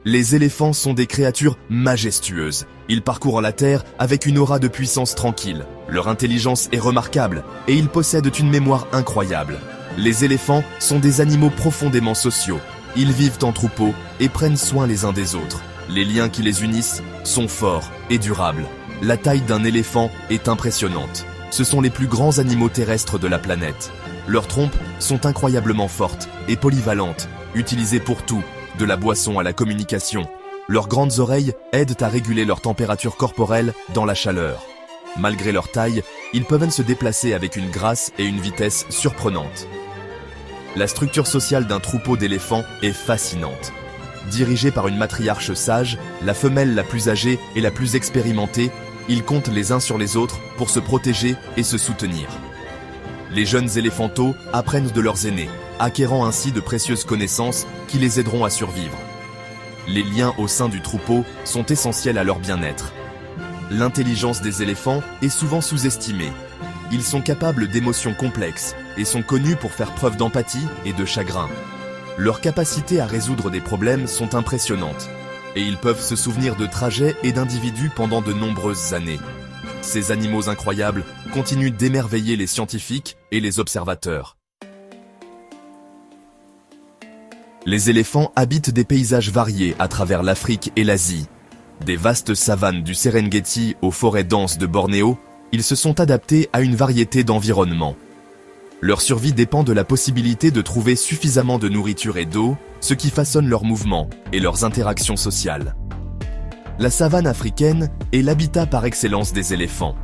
Les éléphants sont des créatures majestueuses. Ils parcourent la terre avec une aura de puissance tranquille. Leur intelligence est remarquable et ils possèdent une mémoire incroyable. Les éléphants sont des animaux profondément sociaux. Ils vivent en troupeau et prennent soin les uns des autres. Les liens qui les unissent sont forts et durables. La taille d'un éléphant est impressionnante. Ce sont les plus grands animaux terrestres de la planète. Leurs trompes sont incroyablement fortes et polyvalentes, utilisées pour tout, de la boisson à la communication. Leurs grandes oreilles aident à réguler leur température corporelle dans la chaleur. Malgré leur taille, ils peuvent se déplacer avec une grâce et une vitesse surprenantes. La structure sociale d'un troupeau d'éléphants est fascinante. Dirigée par une matriarche sage, la femelle la plus âgée et la plus expérimentée, ils comptent les uns sur les autres pour se protéger et se soutenir. Les jeunes éléphanteaux apprennent de leurs aînés, acquérant ainsi de précieuses connaissances qui les aideront à survivre. Les liens au sein du troupeau sont essentiels à leur bien-être. L'intelligence des éléphants est souvent sous-estimée. Ils sont capables d'émotions complexes et sont connus pour faire preuve d'empathie et de chagrin. Leurs capacités à résoudre des problèmes sont impressionnantes et ils peuvent se souvenir de trajets et d'individus pendant de nombreuses années. Ces animaux incroyables continuent d'émerveiller les scientifiques et les observateurs. Les éléphants habitent des paysages variés à travers l'Afrique et l'Asie. Des vastes savanes du Serengeti aux forêts denses de Bornéo, ils se sont adaptés à une variété d'environnements. Leur survie dépend de la possibilité de trouver suffisamment de nourriture et d'eau, ce qui façonne leurs mouvements et leurs interactions sociales. La savane africaine est l'habitat par excellence des éléphants.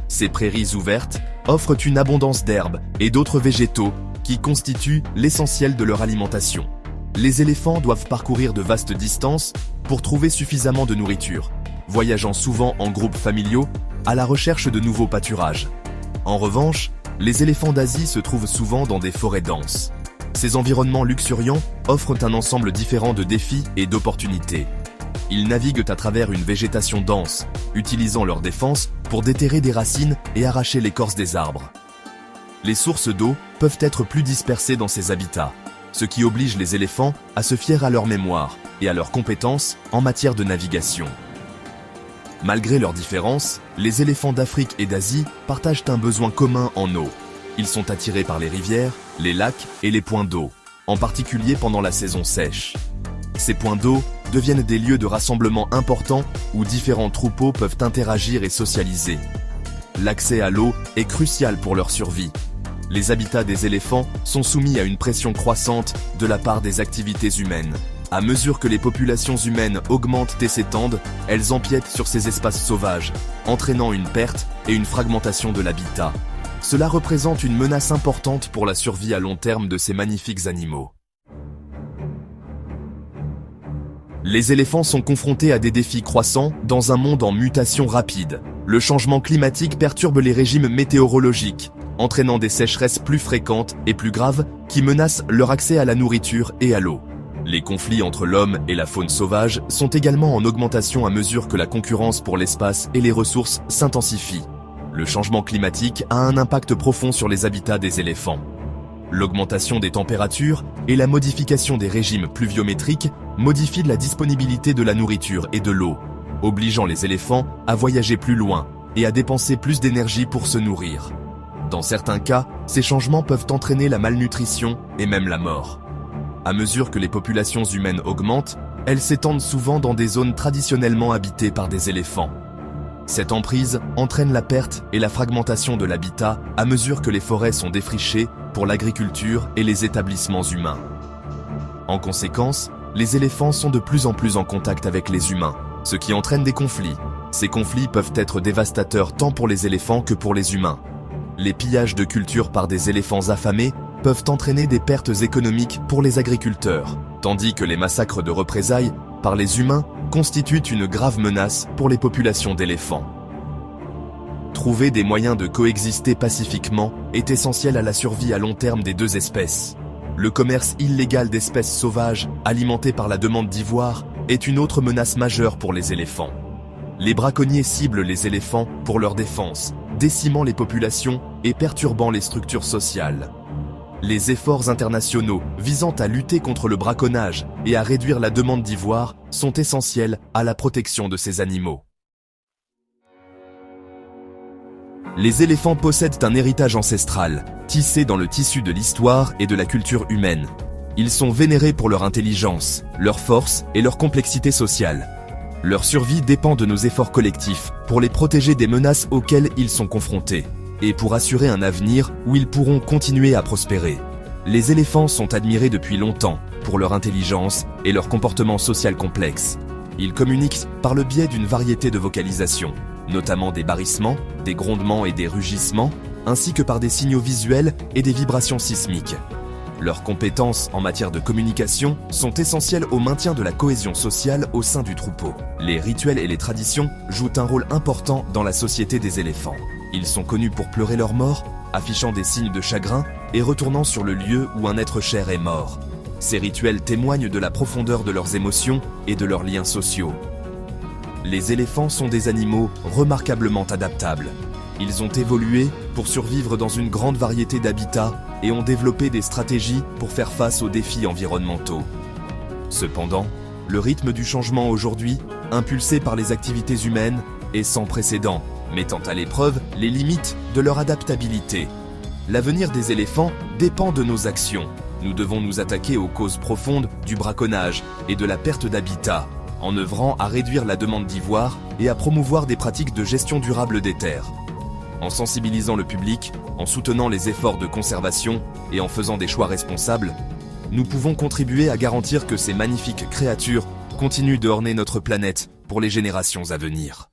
Ces prairies ouvertes offrent une abondance d'herbes et d'autres végétaux qui constituent l'essentiel de leur alimentation. Les éléphants doivent parcourir de vastes distances pour trouver suffisamment de nourriture, voyageant souvent en groupes familiaux à la recherche de nouveaux pâturages. En revanche, les éléphants d'Asie se trouvent souvent dans des forêts denses. Ces environnements luxuriants offrent un ensemble différent de défis et d'opportunités. Ils naviguent à travers une végétation dense, utilisant leur défense pour déterrer des racines et arracher l'écorce des arbres. Les sources d'eau peuvent être plus dispersées dans ces habitats, ce qui oblige les éléphants à se fier à leur mémoire et à leurs compétences en matière de navigation. Malgré leurs différences, les éléphants d'Afrique et d'Asie partagent un besoin commun en eau. Ils sont attirés par les rivières, les lacs et les points d'eau, en particulier pendant la saison sèche. Ces points d'eau deviennent des lieux de rassemblement importants où différents troupeaux peuvent interagir et socialiser. L'accès à l'eau est crucial pour leur survie. Les habitats des éléphants sont soumis à une pression croissante de la part des activités humaines. À mesure que les populations humaines augmentent et s'étendent, elles empiètent sur ces espaces sauvages, entraînant une perte et une fragmentation de l'habitat. Cela représente une menace importante pour la survie à long terme de ces magnifiques animaux. Les éléphants sont confrontés à des défis croissants dans un monde en mutation rapide. Le changement climatique perturbe les régimes météorologiques, entraînant des sécheresses plus fréquentes et plus graves qui menacent leur accès à la nourriture et à l'eau. Les conflits entre l'homme et la faune sauvage sont également en augmentation à mesure que la concurrence pour l'espace et les ressources s'intensifie. Le changement climatique a un impact profond sur les habitats des éléphants. L'augmentation des températures et la modification des régimes pluviométriques modifient la disponibilité de la nourriture et de l'eau, obligeant les éléphants à voyager plus loin et à dépenser plus d'énergie pour se nourrir. Dans certains cas, ces changements peuvent entraîner la malnutrition et même la mort. À mesure que les populations humaines augmentent, elles s'étendent souvent dans des zones traditionnellement habitées par des éléphants. Cette emprise entraîne la perte et la fragmentation de l'habitat à mesure que les forêts sont défrichées pour l'agriculture et les établissements humains. En conséquence, les éléphants sont de plus en plus en contact avec les humains, ce qui entraîne des conflits. Ces conflits peuvent être dévastateurs tant pour les éléphants que pour les humains. Les pillages de cultures par des éléphants affamés peuvent entraîner des pertes économiques pour les agriculteurs, tandis que les massacres de représailles par les humains constituent une grave menace pour les populations d'éléphants. Trouver des moyens de coexister pacifiquement est essentiel à la survie à long terme des deux espèces. Le commerce illégal d'espèces sauvages, alimenté par la demande d'ivoire, est une autre menace majeure pour les éléphants. Les braconniers ciblent les éléphants pour leur défense, décimant les populations et perturbant les structures sociales. Les efforts internationaux visant à lutter contre le braconnage et à réduire la demande d'ivoire sont essentiels à la protection de ces animaux. Les éléphants possèdent un héritage ancestral, tissé dans le tissu de l'histoire et de la culture humaine. Ils sont vénérés pour leur intelligence, leur force et leur complexité sociale. Leur survie dépend de nos efforts collectifs pour les protéger des menaces auxquelles ils sont confrontés et pour assurer un avenir où ils pourront continuer à prospérer. Les éléphants sont admirés depuis longtemps pour leur intelligence et leur comportement social complexe. Ils communiquent par le biais d'une variété de vocalisations, notamment des barrissements, des grondements et des rugissements, ainsi que par des signaux visuels et des vibrations sismiques. Leurs compétences en matière de communication sont essentielles au maintien de la cohésion sociale au sein du troupeau. Les rituels et les traditions jouent un rôle important dans la société des éléphants. Ils sont connus pour pleurer leur mort, affichant des signes de chagrin et retournant sur le lieu où un être cher est mort. Ces rituels témoignent de la profondeur de leurs émotions et de leurs liens sociaux. Les éléphants sont des animaux remarquablement adaptables. Ils ont évolué pour survivre dans une grande variété d'habitats et ont développé des stratégies pour faire face aux défis environnementaux. Cependant, le rythme du changement aujourd'hui, impulsé par les activités humaines, est sans précédent, mettant à l'épreuve les limites de leur adaptabilité. L'avenir des éléphants dépend de nos actions. Nous devons nous attaquer aux causes profondes du braconnage et de la perte d'habitat, en œuvrant à réduire la demande d'ivoire et à promouvoir des pratiques de gestion durable des terres. En sensibilisant le public, en soutenant les efforts de conservation et en faisant des choix responsables, nous pouvons contribuer à garantir que ces magnifiques créatures continuent d'orner notre planète pour les générations à venir.